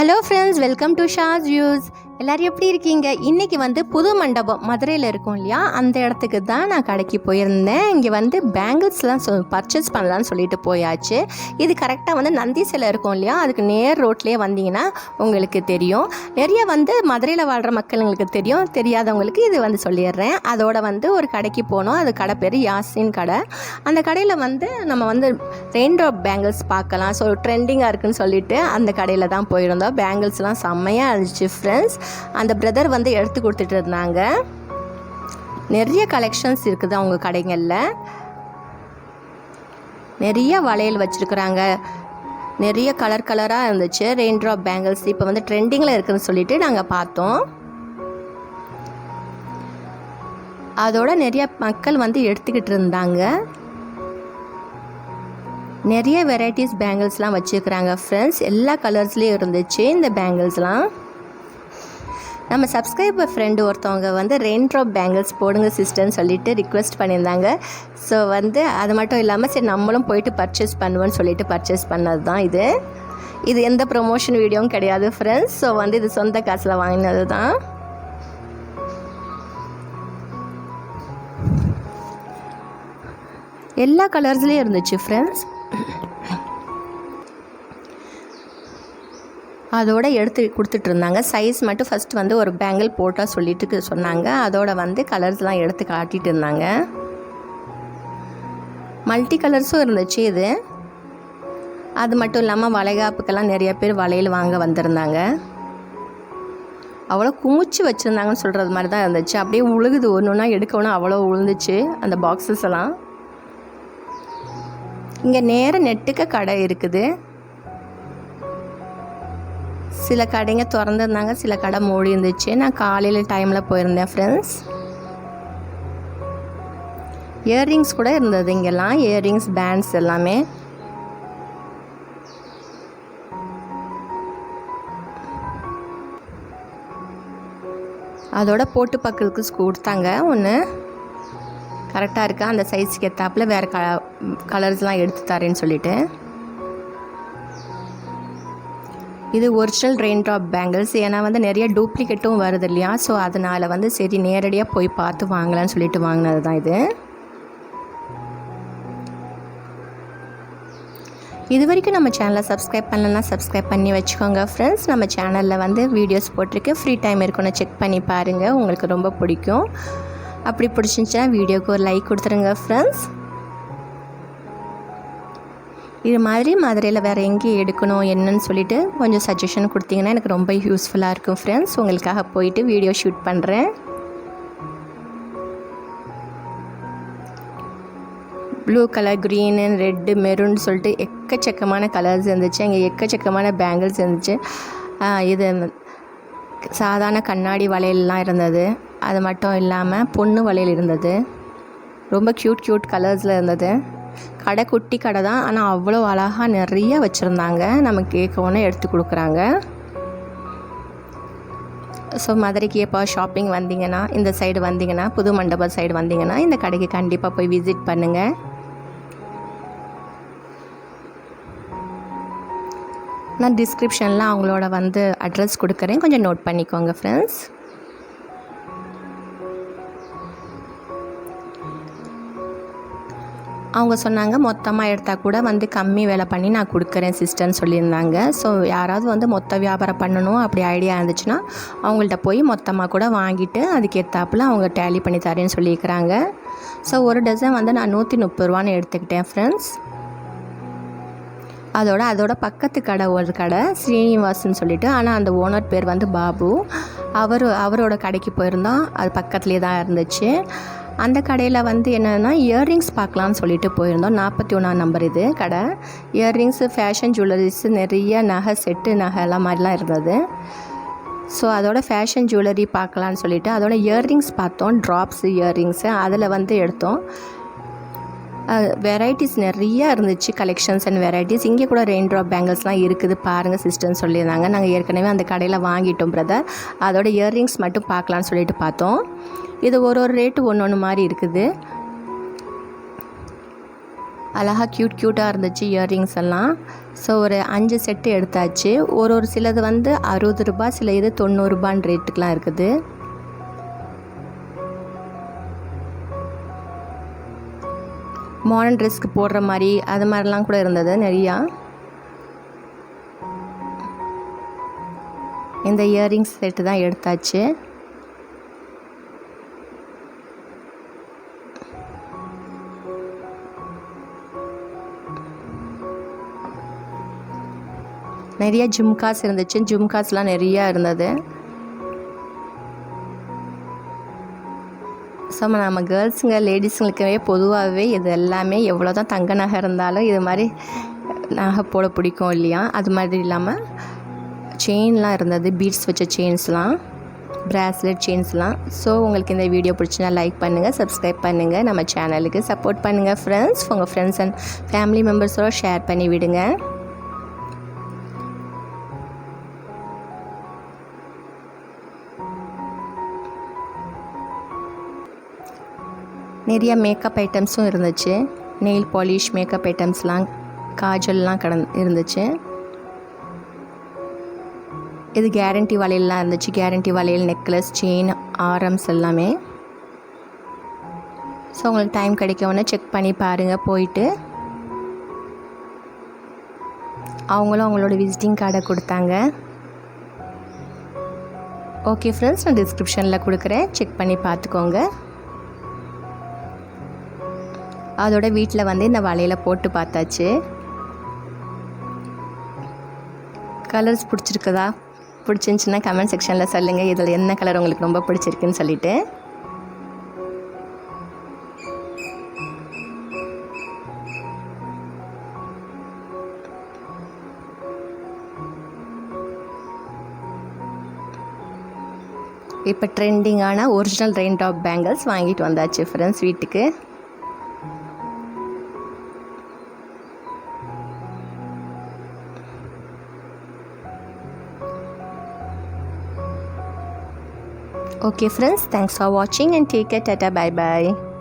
Hello friends, welcome to Sha's views. எல்லோரும் எப்படி இருக்கீங்க? இன்றைக்கி புது மண்டபம் மதுரையில் இருக்கும் இல்லையா, அந்த இடத்துக்கு தான் நான் கடைக்கு போயிருந்தேன். இங்கே பேங்கிள்ஸ்லாம் பர்ச்சேஸ் பண்ணலான்னு சொல்லிட்டு போயாச்சு. இது கரெக்டாக நந்தி சிலை இருக்கும் இல்லையா, அதுக்கு நேர் ரோட்லேயே வந்தீங்கன்னா உங்களுக்கு தெரியும். நிறைய மதுரையில் வாழ்கிற மக்களுங்களுக்கு தெரியும், தெரியாதவங்களுக்கு இது சொல்லிடுறேன். அதோட ஒரு கடைக்கு போனோம். அது கடை பேர் யாசின் கடை. அந்த கடையில் நம்ம ரெயின் ட்ராப் பேங்கிள்ஸ் பார்க்கலாம். ஸோ ட்ரெண்டிங்காக இருக்குன்னு சொல்லிட்டு அந்த கடையில் தான் போயிருந்தோம். பேங்கிள்ஸ்லாம் செம்மையாக இருந்துச்சு ஃப்ரெண்ட்ஸ். அந்த பிரதர் எடுத்து கொடுத்துட்டு இருந்தாங்க. நிறைய கலெக்ஷன்ஸ் இருக்குது அவங்க கடைகளில். நிறைய வளையல் வச்சுருக்குறாங்க. நிறைய கலர் கலராக இருந்துச்சு ரெயின் ட்ராப் பேங்கிள்ஸ். இப்போ ட்ரெண்டிங்கில் இருக்குதுன்னு சொல்லிட்டு நாங்கள் பார்த்தோம். அதோட நிறைய மக்கள் எடுத்துக்கிட்டு இருந்தாங்க. நிறைய வெரைட்டிஸ் பேங்கிள்ஸ்லாம் வச்சுருக்குறாங்க ஃப்ரெண்ட்ஸ். எல்லா கலர்ஸ்லேயும் இருந்துச்சு இந்த பேங்கிள்ஸ்லாம். நம்ம சப்ஸ்கிரைபர் ஃப்ரெண்டு ஒருத்தவங்க ரெயின் ட்ராப் பேங்கிள்ஸ் போடுங்க சிஸ்டர்னு சொல்லிட்டு ரிக்வெஸ்ட் பண்ணியிருந்தாங்க. ஸோ அது மட்டும் இல்லாமல் சரி நம்மளும் போயிட்டு பர்ச்சேஸ் பண்ணுவோன்னு சொல்லிட்டு பர்ச்சேஸ் பண்ணது தான் இது. இது எந்த ப்ரொமோஷன் வீடியோவும் கிடையாது ஃப்ரெண்ட்ஸ். ஸோ இது சொந்த காசில் வாங்கினது தான். எல்லா கலர்ஸ்லேயும் இருந்துச்சு ஃப்ரெண்ட்ஸ். அதோடு எடுத்து கொடுத்துட்டு இருந்தாங்க. சைஸ் மட்டும் ஃபஸ்ட் ஒரு பேங்கிள் போட்டால் சொல்லிட்டு சொன்னாங்க. அதோட கலர்ஸ்லாம் எடுத்து காட்டிகிட்டு இருந்தாங்க. மல்டி கலர்ஸும் இருந்துச்சு இது. அது மட்டும் இல்லாமல் வளைகாப்புக்கெல்லாம் நிறைய பேர் வளையல் வாங்க வந்திருந்தாங்க. அவ்வளோ குமிச்சு வச்சுருந்தாங்கன்னு சொல்கிறது மாதிரி தான் இருந்துச்சு. அப்படியே உழுகுது, ஒன்று ஒன்றா எடுக்கணும், அவ்வளோ உழுந்துச்சு அந்த பாக்ஸஸ் எல்லாம். இங்கே நேர நெட்டுக்க கடை இருக்குது. சில கடைங்க திறந்துருந்தாங்க, சில கடை மூடி இருந்துச்சு. நான் காலையில் டைமில் போயிருந்தேன் ஃப்ரெண்ட்ஸ். இயர்ரிங்ஸ் கூட இருந்தது இங்கெல்லாம். இயர்ரிங்ஸ், பேண்ட்ஸ் எல்லாமே. அதோட போட்டு பக்கத்துக்கு கொடுத்தாங்க ஒன்று. கரெக்டாக இருக்கா, அந்த சைஸுக்கு ஏற்றாப்புல வேறு கலர்ஸ்லாம் எடுத்து தரேன்னு சொல்லிட்டு. இது ஒரிஜினல் ரெயின் ட்ராப் பேங்கிள்ஸ். ஏன்னா நிறைய டூப்ளிகேட்டும் வருது இல்லையா. ஸோ அதனால் சரி நேரடியாக போய் பார்த்து வாங்கலான்னு சொல்லிட்டு வாங்கினது தான் இது. இது வரைக்கும் நம்ம சேனலை சப்ஸ்கிரைப் பண்ணலன்னா சப்ஸ்கிரைப் பண்ணி வச்சுக்கோங்க ஃப்ரெண்ட்ஸ். நம்ம சேனலில் வீடியோஸ் போட்டிருக்கு. ஃப்ரீ டைம் இருக்குன்னு செக் பண்ணி பாருங்கள், உங்களுக்கு ரொம்ப பிடிக்கும். அப்படி பிடிச்சிருந்துச்சுன்னா வீடியோக்கு ஒரு லைக் கொடுத்துருங்க ஃப்ரெண்ட்ஸ். இது மாதிரி மதுரையில் வேறு எங்கேயும் எடுக்கணும் என்னன்னு சொல்லிட்டு கொஞ்சம் சஜஷன் கொடுத்தீங்கன்னா எனக்கு ரொம்ப யூஸ்ஃபுல்லாக இருக்கும் ஃப்ரெண்ட்ஸ். உங்களுக்காக போயிட்டு வீடியோ ஷூட் பண்ணுறேன். Blue colour, green, red, maroon சொல்லிட்டு எக்கச்சக்கமான கலர்ஸ் இருந்துச்சு. இங்கே எக்கச்சக்கமான பேங்கிள்ஸ் இருந்துச்சு. இது சாதாரண கண்ணாடி வளையல்லாம் இருந்தது. அது மட்டும் இல்லாமல் பொண்ணு வளையல் இருந்தது. ரொம்ப க்யூட் கலர்ஸில் இருந்தது. கடை குட்டி கடை தான், ஆனால் அவ்வளோ அழகாக நிறைய வச்சுருந்தாங்க. நம்ம கேட்கவுன்னு எடுத்து கொடுக்குறாங்க. ஸோ மதுரைக்கு எப்போ ஷாப்பிங் வந்தீங்கன்னா, இந்த சைடு வந்தீங்கன்னா, புது மண்டபம் சைடு வந்தீங்கன்னா இந்த கடைக்கு கண்டிப்பாக போய் விசிட் பண்ணுங்கள். நான் டிஸ்கிரிப்ஷனில் அவங்களோட அட்ரஸ் கொடுக்குறேன், கொஞ்சம் நோட் பண்ணிக்கோங்க ஃப்ரெண்ட்ஸ். அவங்க சொன்னாங்க மொத்தமாக எடுத்தால் கூட கம்மி விலை பண்ணி நான் கொடுக்குறேன் சிஸ்டர்னு சொல்லியிருந்தாங்க. ஸோ யாராவது மொத்த வியாபாரம் பண்ணணும் அப்படி ஐடியா இருந்துச்சுன்னா அவங்கள்ட்ட போய் மொத்தமாக கூட வாங்கிட்டு அதுக்கு ஏற்றாப்புல அவங்க டேலி பண்ணி தரேன்னு சொல்லியிருக்கிறாங்க. ஸோ ஒரு டசன் நான் 130 ரூபான்னு எடுத்துக்கிட்டேன் ஃப்ரெண்ட்ஸ். அதோட பக்கத்து கடை ஒரு கடை ஸ்ரீனிவாசன் சொல்லிட்டு, ஆனால் அந்த ஓனர் பேர் பாபு. அவரோட கடைக்கு போயிருந்தோம். அது பக்கத்துலேயே தான் இருந்துச்சு. அந்த கடையில் என்னென்னா இயர்ரிங்ஸ் பார்க்கலான்னு சொல்லிட்டு போயிருந்தோம். 41 நம்பர் இது கடை. இயர்ரிங்ஸு, ஃபேஷன் ஜுவல்லரிஸு, நிறைய நகை செட்டு, நகை எல்லாம் மாதிரிலாம் இருந்தது. ஸோ அதோட ஃபேஷன் ஜுவல்லரி பார்க்கலான்னு சொல்லிட்டு அதோட இயர்ரிங்ஸ் பார்த்தோம். ட்ராப்ஸு இயர்ரிங்ஸு அதில் எடுத்தோம். வெரைட்டிஸ் நிறையா இருந்துச்சு, கலெக்ஷன்ஸ் அண்ட் வெரைட்டிஸ். இங்கே கூட ரெயின் ட்ராப் பேங்கிள்ஸ்லாம் இருக்குது பாருங்கள் சிஸ்டர்னு சொல்லியிருந்தாங்க. நாங்கள் ஏற்கனவே அந்த கடையில் வாங்கிட்டோம் பிரதர். அதோட இயர்ரிங்ஸ் மட்டும் பார்க்கலான்னு சொல்லிட்டு பார்த்தோம். இது ஒரு ரேட்டு ஒன்று மாதிரி இருக்குது. அழகாக க்யூட்டாக இருந்துச்சு இயர்ரிங்ஸ் எல்லாம். ஸோ ஒரு 5 செட்டு எடுத்தாச்சு. ஒரு சிலது வந்து 60 ரூபாய், சில இது 90 ரூபான்னு ரேட்டுக்கெலாம் இருக்குது. மாடர்ன் ட்ரெஸ்க்கு போடுற மாதிரி அது மாதிரிலாம் கூட இருந்தது நிறையா. இந்த இயர்ரிங்ஸ் செட்டு தான் எடுத்தாச்சு. நிறைய ஜும்காஸ் இருந்துச்சு. ஜும்காஸ்லாம் நிறையா இருந்தது. ஸோ நம்ம கேர்ள்ஸுங்க லேடிஸுங்களுக்கவே பொதுவாகவே இது எல்லாமே எவ்வளோ தான் தங்க நகை இருந்தாலும் இது மாதிரி நகை போட பிடிக்கும் இல்லையா. அது மாதிரி இல்லாமல் செயின்லாம் இருந்தது, பீட்ஸ் வச்ச செயின்ஸ்லாம், ப்ராஸ்லெட் செயின்ஸ்லாம். ஸோ உங்களுக்கு இந்த வீடியோ பிடிச்சினா லைக் பண்ணுங்கள், சப்ஸ்கிரைப் பண்ணுங்கள், நம்ம சேனலுக்கு சப்போர்ட் பண்ணுங்கள் ஃப்ரெண்ட்ஸ். உங்கள் ஃப்ரெண்ட்ஸ் அண்ட் ஃபேமிலி மெம்பர்ஸோட ஷேர் பண்ணி விடுங்க. நிறைய மேக்கப் ஐட்டம்ஸும் இருந்துச்சு. நெயில் பாலிஷ், மேக்கப் ஐட்டம்ஸ்லாம், காஜல்லாம் இருந்துச்சு. இது கேரண்டி வளையல்லாம் இருந்துச்சு. கேரண்டி வளையல், நெக்லஸ், செயின், ஆரம்ஸ் எல்லாமே. ஸோ உங்களுக்கு டைம் கிடைக்கவுடனே செக் பண்ணி பாருங்கள் போயிட்டு. அவங்களும் அவங்களோட விசிட்டிங் கார்டை கொடுத்தாங்க. ஓகே ஃப்ரெண்ட்ஸ், நான் டிஸ்கிரிப்ஷனில் கொடுக்குறேன், செக் பண்ணி பார்த்துக்கோங்க. அதோட வீட்டில் வந்து இந்த வளையலை போட்டு பார்த்தாச்சு. கலர்ஸ் பிடிச்சிருந்துச்சுன்னா கமெண்ட் செக்ஷனில் சொல்லுங்கள், இதில் என்ன கலர் உங்களுக்கு ரொம்ப பிடிச்சிருக்குன்னு சொல்லிவிட்டு. இப்போ ட்ரெண்டிங்கான ஒரிஜினல் ரெயின் டாப் பேங்கிள்ஸ் வாங்கிட்டு வந்தாச்சு ஃப்ரெண்ட்ஸ் வீட்டுக்கு. Okay friends, thanks for watching and take care. Tata, bye bye.